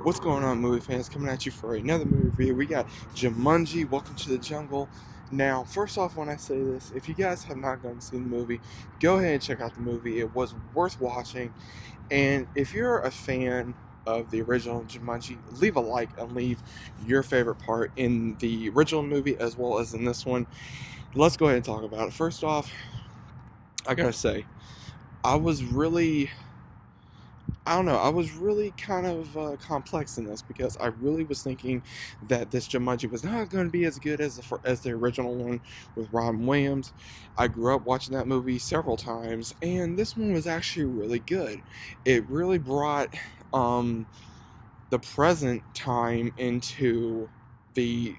What's going on, movie fans? Coming at you for another movie review. We got Jumanji, Welcome to the Jungle. Now, first off, when I say this, if you guys have not gone and seen the movie, go ahead and check out the movie. It was worth watching. And if you're a fan of the original Jumanji, leave a like and leave your favorite part in the original movie as well as in this one. Let's go ahead and talk about it. First off, I gotta say, I was really I don't know. I was really kind of complex in this because I really was thinking that this Jumanji was not going to be as good as the original one with Robin Williams. I grew up watching that movie several times, and this one was actually really good. It really brought the present time into the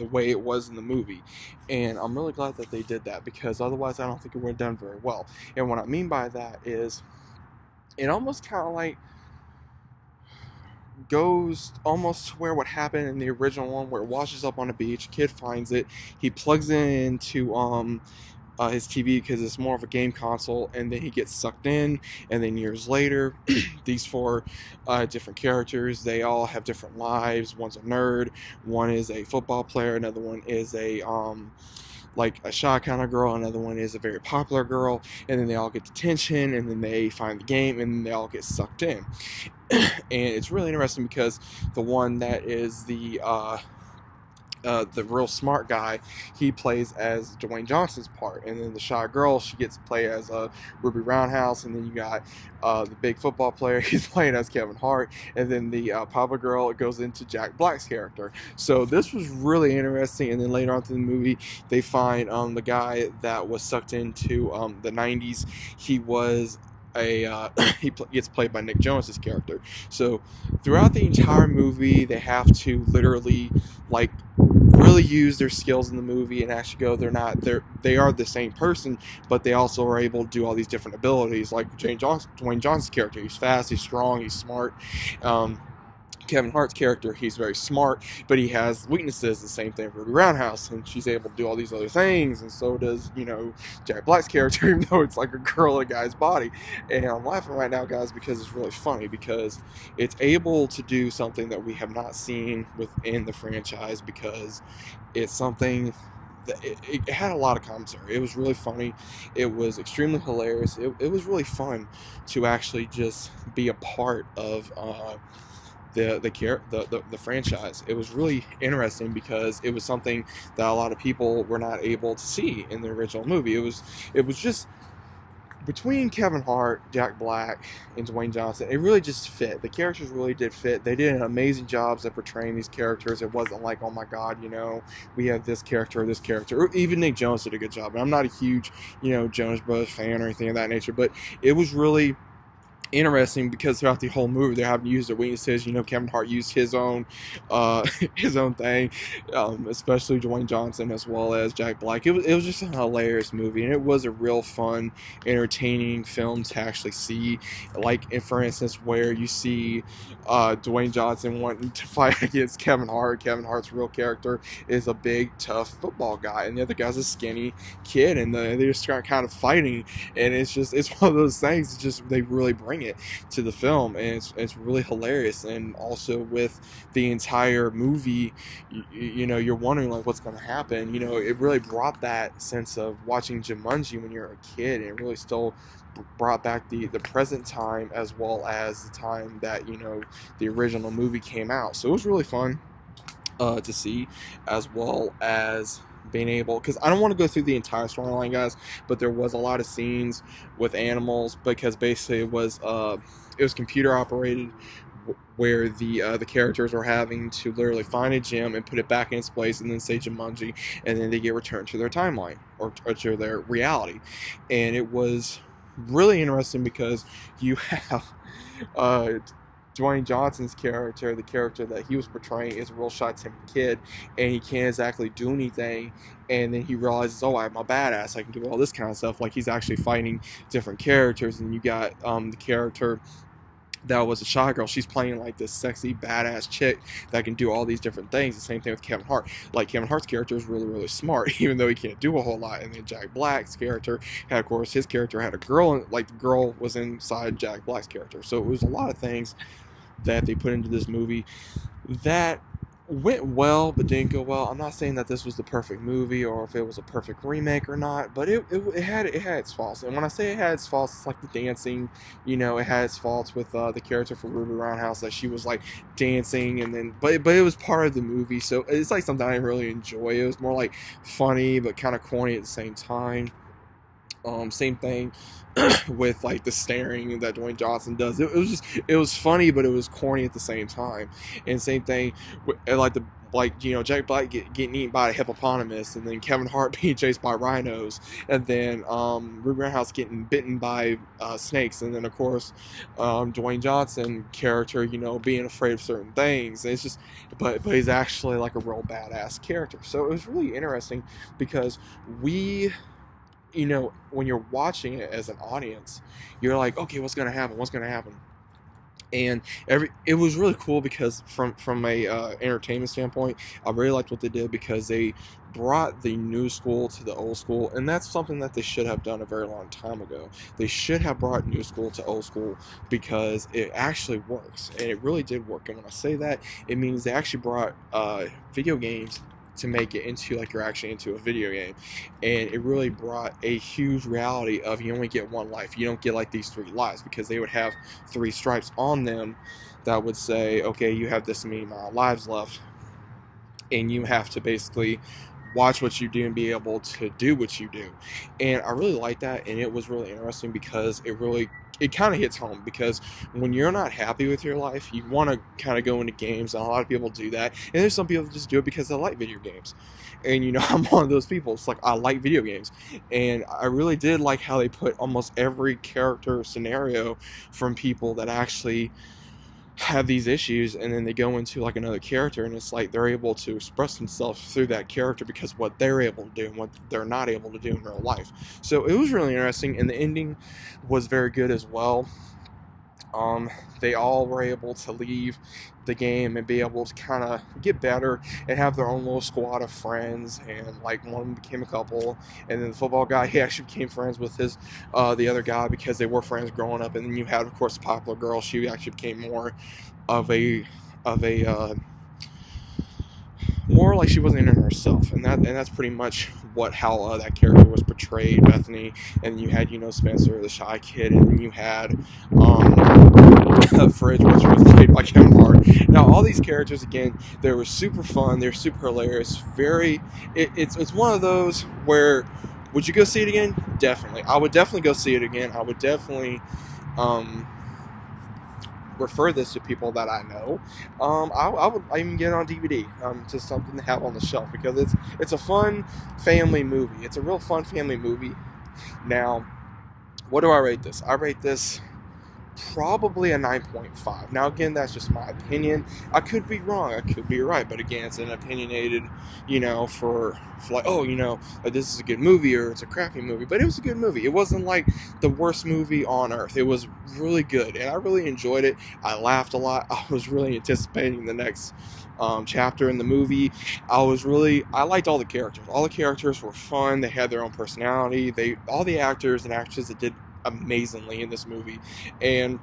way it was in the movie, and I'm really glad that they did that because otherwise I don't think it would have done very well. And what I mean by that is it almost kind of like goes almost to where what happened in the original one, where it washes up on a beach. Kid finds it, he plugs it into his TV because it's more of a game console, and then he gets sucked in. And then years later, these four different characters, they all have different lives. One's a nerd, one is a football player, another one is a like a shy kind of girl, another one is a very popular girl, and then they all get detention, and then they find the game, and then they all get sucked in. And it's really interesting because the one that is the real smart guy, he plays as Dwayne Johnson's part, and then the shy girl, she gets to play as Ruby Roundhouse, and then you got the big football player, he's playing as Kevin Hart, and then the Papa girl, it goes into Jack Black's character. So this was really interesting. And then later on in the movie, they find the guy that was sucked into the 90s. He was gets played by Nick Jonas' character. So throughout the entire movie, they have to literally like really use their skills in the movie and actually go, they are the same person, but they also are able to do all these different abilities. Like Dwayne Johnson's character, he's fast, he's strong, he's smart. Kevin Hart's character, he's very smart, but he has weaknesses. The same thing for Ruby Roundhouse, and she's able to do all these other things, and so does, Jack Black's character, even though it's like a girl in a guy's body. And I'm laughing right now, guys, because it's really funny, because it's able to do something that we have not seen within the franchise, because it's something that it had a lot of commentary. It was really funny. It was extremely hilarious. It was really fun to actually just be a part of the franchise. It was really interesting because it was something that a lot of people were not able to see in the original movie. It was just between Kevin Hart, Jack Black, and Dwayne Johnson. It really just fit. The characters really did fit. They did an amazing job at portraying these characters. It wasn't like, oh my God, we have this character or this character. Or even Nick Jonas did a good job. And I'm not a huge, Jonas Brothers fan or anything of that nature, but it was really interesting because throughout the whole movie they're having to use their weaknesses. Kevin Hart used his own his own thing, especially Dwayne Johnson as well as Jack Black. It was just a hilarious movie, and it was a real fun, entertaining film to actually see. Like, for instance, where you see Dwayne Johnson wanting to fight against Kevin Hart. Kevin Hart's real character is a big, tough football guy, and the other guy's a skinny kid, and they're just kind of fighting. And it's one of those things. It's just, they really bring it to the film, and it's really hilarious. And also with the entire movie, you're wondering like what's going to happen. It really brought that sense of watching Jumanji when you're a kid, and it really still brought back the present time as well as the time that the original movie came out. So it was really fun to see, as well as being able, because I don't want to go through the entire storyline, guys, but there was a lot of scenes with animals, because basically it was computer operated, where the characters were having to literally find a gem and put it back in its place and then say Jumanji, and then they get returned to their timeline or to their reality. And it was really interesting because you have Dwayne Johnson's character, the character that he was portraying, is a real shy-tempered kid, and he can't exactly do anything. And then he realizes, oh, I'm a badass, I can do all this kind of stuff. Like, he's actually fighting different characters. And you got the character that was a shy girl. She's playing like this sexy, badass chick that can do all these different things. The same thing with Kevin Hart. Like, Kevin Hart's character is really, really smart, even though he can't do a whole lot. And then Jack Black's character had, of course, his character had a girl, and like the girl was inside Jack Black's character. So it was a lot of things that they put into this movie that went well but didn't go well. I'm not saying that this was the perfect movie or if it was a perfect remake or not, but it had its faults. And when I say it had its faults, it's like the dancing. It had its faults with the character for Ruby Roundhouse, that she was like dancing, and then but it was part of the movie, so it's like something I didn't really enjoy. It was more like funny but kind of corny at the same time. Same thing with like the staring that Dwayne Johnson does. It was funny, but it was corny at the same time. And same thing with Jack Black getting eaten by a hippopotamus, and then Kevin Hart being chased by rhinos, and then Ruby Roundhouse getting bitten by snakes, and then of course Dwayne Johnson character being afraid of certain things. And it's just but he's actually like a real badass character. So it was really interesting because when you're watching it as an audience, you're like, okay, what's gonna happen? What's gonna happen? And it was really cool because from a entertainment standpoint, I really liked what they did because they brought the new school to the old school, and that's something that they should have done a very long time ago. They should have brought new school to old school because it actually works, and it really did work. And when I say that, it means they actually brought video games to make it into like you're actually into a video game, and it really brought a huge reality of you only get one life. You don't get like these 3 lives, because they would have 3 stripes on them that would say, okay, you have this many amount of lives left, and you have to basically watch what you do and be able to do what you do. And I really like that, and it was really interesting because it kind of hits home, because when you're not happy with your life, you want to kind of go into games, and a lot of people do that, and there's some people that just do it because they like video games. And I'm one of those people. It's like, I like video games, and I really did like how they put almost every character scenario from people that actually have these issues, and then they go into like another character, and it's like they're able to express themselves through that character because what they're able to do and what they're not able to do in real life. So it was really interesting, and the ending was very good as well. They all were able to leave the game and be able to kind of get better and have their own little squad of friends, and like one became a couple, and then the football guy, he actually became friends with his the other guy because they were friends growing up. And then you had, of course, the popular girl. She actually became more of a more like she wasn't in herself, and that's pretty much how that character was portrayed, Bethany. And you had Spencer, the shy kid, and then you had Fridge, which was played by Kevin Hart. Now all these characters, again, they were super fun, they're super hilarious, it's one of those where, would you go see it again? Definitely. I would definitely go see it again. I would definitely refer this to people that I know. I would even get it on DVD, just something to have on the shelf, because it's a fun family movie. It's a real fun family movie. Now, what do I rate this? I rate this probably a 9.5. Now again, that's just my opinion. I could be wrong, I could be right, but again, it's an opinionated, for like, like this is a good movie or it's a crappy movie. But it was a good movie. It wasn't like the worst movie on earth. It was really good, and I really enjoyed it. I laughed a lot. I was really anticipating the next chapter in the movie. I liked all the characters. All the characters were fun. They had their own personality. All the actors and actresses that did amazingly in this movie. And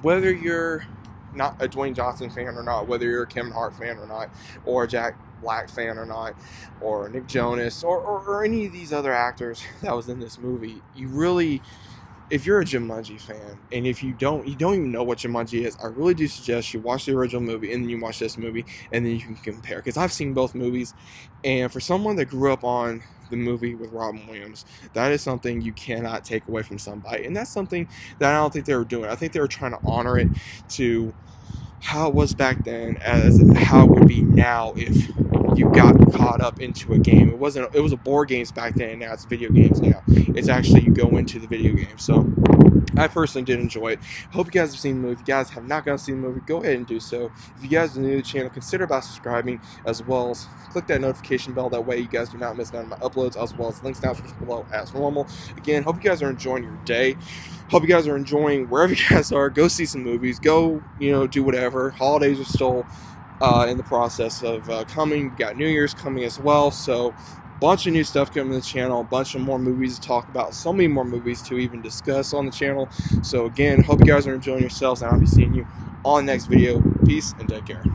whether you're not a Dwayne Johnson fan or not, whether you're a Kevin Hart fan or not, or a Jack Black fan or not, or Nick Jonas, or any of these other actors that was in this movie, if you're a Jumanji fan, and if you don't even know what Jumanji is, I really do suggest you watch the original movie and then you watch this movie, and then you can compare, because I've seen both movies, and for someone that grew up on the movie with Robin Williams, that is something you cannot take away from somebody, and that's something that I don't think they were doing. I think they were trying to honor it to how it was back then as how it would be now if you got caught up into a game. It was a board games back then, and now it's video games now. It's actually you go into the video game. So I personally did enjoy it. Hope you guys have seen the movie. If you guys have not gone to see the movie, go ahead and do so. If you guys are new to the channel, consider about subscribing, as well as click that notification bell. That way you guys do not miss none of my uploads, as well as links down below as normal. Again, hope you guys are enjoying your day. Hope you guys are enjoying wherever you guys are. Go see some movies. Go, do whatever. Holidays are still in the process of coming. We got New Year's coming as well, so bunch of new stuff coming to the channel, a bunch of more movies to talk about, so many more movies to even discuss on the channel. So again, hope you guys are enjoying yourselves, and I'll be seeing you on the next video. Peace and take care.